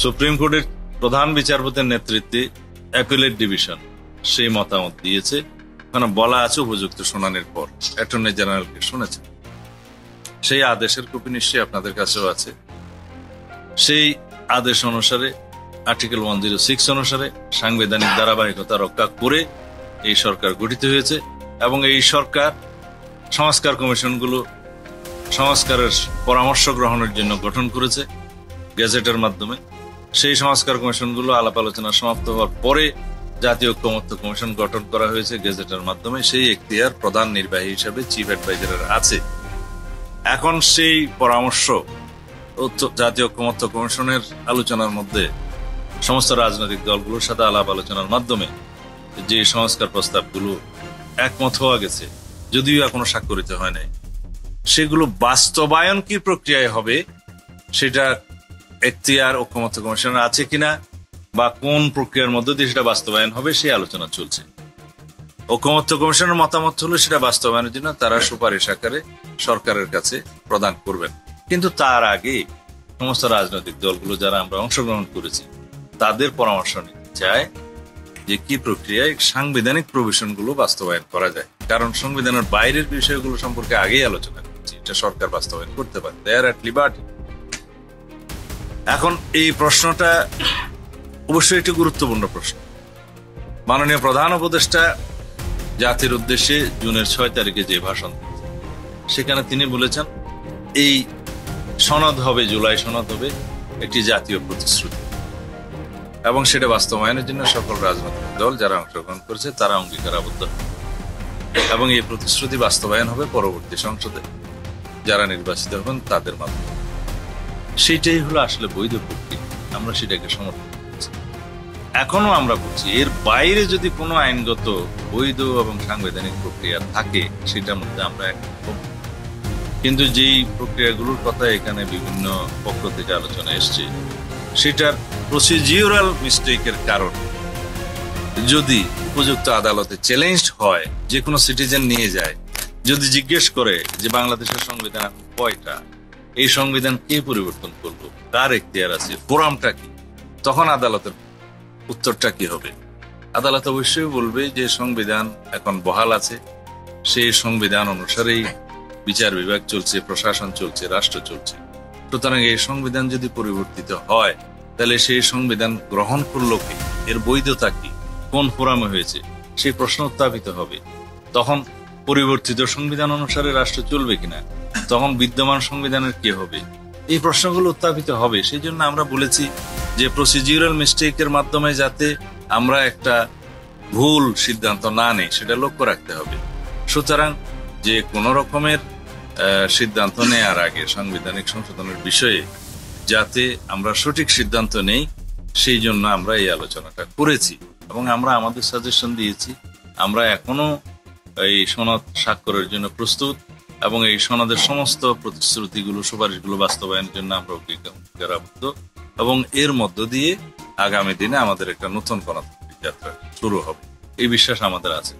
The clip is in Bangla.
সুপ্রিম কোর্টের প্রধান বিচারপতির নেতৃত্বে অ্যাপিলেট ডিভিশন সেই মতামত দিয়েছে। ওখানে বলা আছে উপযুক্ত শুনানির পর অ্যাটর্নি জেনারেলকে শুনেছে। সেই আদেশের কপি নিশ্চয়ই আপনাদের কাছেও আছে। সেই আদেশ অনুসারে আর্টিকেল 106 অনুসারে সাংবিধানিক ধারাবাহিকতা রক্ষা করে এই সরকার গঠিত হয়েছে এবং এই সরকার সংস্কার কমিশনগুলো সংস্কারের পরামর্শ গ্রহণের জন্য গঠন করেছে গেজেটের মাধ্যমে। সেই সংস্কার কমিশনগুলো আলাপ আলোচনা সমাপ্ত হওয়ার পরে জাতীয় ঐকমত্য কমিশন গঠন করা হয়েছে গেজেটের মাধ্যমে। সেই এখতিয়ার প্রধান নির্বাহী হিসেবে চিফ অ্যাডভাইজারের আছে। এখন সেই পরামর্শ জাতীয় ঐকমত্য কমিশনের আলোচনার মধ্যে সমস্ত রাজনৈতিক দলগুলোর সাথে আলাপ আলোচনার মাধ্যমে যে সংস্কার প্রস্তাবগুলো একমত হওয়া গেছে, যদিও এখনো স্বাক্ষরিত হয় নাই, সেগুলো বাস্তবায়ন কি প্রক্রিয়ায় হবে সেটা এখতিয়ার ঐকমত্য কমিশনের আছে কিনা বা কোন প্রক্রিয়ার মধ্যে দিয়ে সেটা বাস্তবায়ন হবে সেই আলোচনা চলছে। ঐকমত্য কমিশনের মতামত হলো সেটা বাস্তবায়নের জন্য তারা সুপারিশ আকারে সরকারের কাছে প্রদান করবেন। কিন্তু তার আগে সমস্ত রাজনৈতিক দলগুলো যারা আমরা অংশগ্রহণ করেছি তাদের পরামর্শ নিতে চায় যে কি প্রক্রিয়ায় সাংবিধানিক প্রভিশনগুলো বাস্তবায়ন করা যায়। কারণ সংবিধানের বাইরের বিষয়গুলো সম্পর্কে আগেই আলোচনা করছি, এটা সরকার বাস্তবায়ন করতে পারে, দে আর অ্যাট লিবার্টি। এখন এই প্রশ্নটা অবশ্যই একটি গুরুত্বপূর্ণ প্রশ্ন। মাননীয় প্রধান উপদেষ্টা জাতির উদ্দেশ্যে জুনের 6 তারিখে যে ভাষণ দিয়েছেন সেখানে তিনি বলেছেন এই সনদ হবে, জুলাই সনদ হবে একটি জাতীয় প্রতিশ্রুতি এবং সেটা বাস্তবায়নের জন্য সকল রাজনৈতিক দল যারা অংশগ্রহণ করেছে তারা অঙ্গীকারাবদ্ধ এবং এই প্রতিশ্রুতি বাস্তবায়ন হবে পরবর্তী সংসদে যারা নির্বাচিত হবেন তাদের মাধ্যমে। সেটাই হলো আসলে বৈধ প্রক্রিয়া, আমরা সেটাকে সমর্থন করছি। এখনো আমরা বলছি এর বাইরে যদি কোনো আইনগত বৈধ এবং সাংবিধানিক প্রক্রিয়া থাকে সেটার মধ্যে আমরা একমত। কিন্তু যেই প্রক্রিয়াগুলোর কথা এখানে বিভিন্ন পক্ষ থেকে আলোচনা এসছে সেটার প্রসিডিউরাল মিস্টেকের কারণে যদি উপযুক্ত আদালতে চ্যালেঞ্জড হয়, যে কোনো সিটিজেন নিয়ে যায়, যদি জিজ্ঞেস করে যে বাংলাদেশের সংবিধান কয়টা, এই সংবিধান কে পরিবর্তন করলো, কার এখতিয়ার আছে, ফোরামটা কি, তখন আদালতের উত্তরটা কি হবে? আদালত অবশ্যই বলবে যে সংবিধান এখন বহাল আছে, সেই সংবিধান অনুসারেই বিচার বিভাগ চলছে, প্রশাসন চলছে, রাষ্ট্র চলছে। সুতরাং এই সংবিধান যদি পরিবর্তিত হয় তাহলে সেই সংবিধান গ্রহণ করলো কি, এর বৈধতা কি, কোন ফোরামে হয়েছে, সেই প্রশ্ন উত্থাপিত হবে। তখন পরিবর্তিত সংবিধান অনুসারে রাষ্ট্র চলবে কিনা, তখন বিদ্যমান সংবিধানের কি হবে, এই প্রশ্নগুলো উত্থাপিত হবে। সেই জন্য আমরা বলেছি যে প্রসিডিউরাল মিস্টেকের মাধ্যমে যাতে আমরা একটা ভুল সিদ্ধান্ত না নেই সেটা লক্ষ্য রাখতে হবে। সুতরাং যে কোনো রকমের সিদ্ধান্ত নেওয়ার আগে সাংবিধানিক সংশোধনের বিষয়ে যাতে আমরা সঠিক সিদ্ধান্ত নেই সেই জন্য আমরা এই আলোচনাটা করেছি এবং আমরা আমাদের সাজেশন দিয়েছি। আমরা এখনো এই সনদ স্বাক্ষরের জন্য প্রস্তুত এবং এই সনদের সমস্ত প্রতিশ্রুতিগুলো, সুপারিশগুলো বাস্তবায়নের জন্য আমরা অঙ্গীকারাবদ্ধ এবং এর মধ্য দিয়ে আগামী দিনে আমাদের একটা নতুন গণতান্ত্রিক যাত্রা শুরু হবে, এই বিশ্বাস আমাদের আছে।